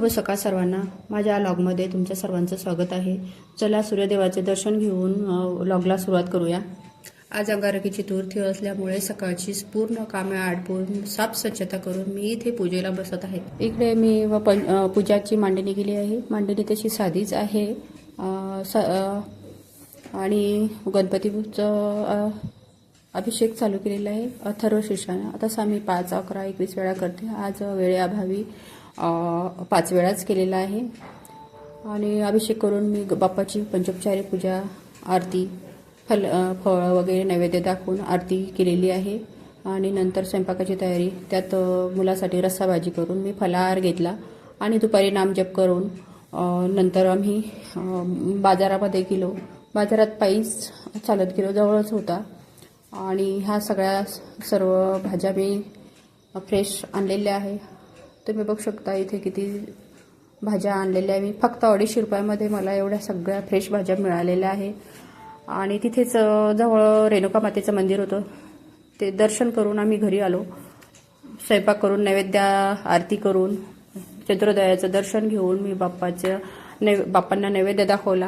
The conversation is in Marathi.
शुभ सकाळ सर्वांना. माझ्या लॉगमध्ये तुमच्या सर्वांचं स्वागत आहे. चला सूर्यदेवाचे दर्शन घेऊन लॉगला सुरुवात करूया. आज अंगारकी चतुर्थी असल्यामुळे सकाळची पूर्ण कामे आटपून साफ स्वच्छता करून मी इथे पूजेला बसत आहे. इकडे मी पूजाची मांडणी केली आहे. मांडणी तशी साधीच आहे आणि गणपतीचं अभिषेक चालू केलेला आहे अथर्व शीर्षाने. तसा मी 5, 11, 21 वेळा करते. आज वेळेअभावी 5 वेळाच केलेला आहे. आणि अभिषेक करून मी बाप्पाची पंचोपचारी पूजा, आरती, फळ वगैरे नैवेद्य दाखवून आरती केलेली आहे. आणि नंतर स्वयंपाकाची तयारी, त्यात मुलासाठी रस्सा भाजी करून मी फलाहार घेतला आणि दुपारी नामजप करून नंतर आम्ही बाजारामध्ये गेलो. बाजारात पायीच चालत गेलो, जवळच होता. आणि ह्या सगळ्या सर्व भाज्या मी फ्रेश आणलेल्या आहे. तुम्ही बघू शकता इथे किती भाज्या आणलेल्या आहे. मी फक्त 250 रुपयामध्ये मला एवढ्या सगळ्या फ्रेश भाज्या मिळालेल्या आहे. आणि तिथेच जवळ रेणुका मातेचं मंदिर होतं, ते दर्शन करून आम्ही घरी आलो. स्वयंपाक करून नैवेद्य आरती करून चंद्रोदयाचं दर्शन घेऊन मी बाप्पांना नैवेद्य दाखवला.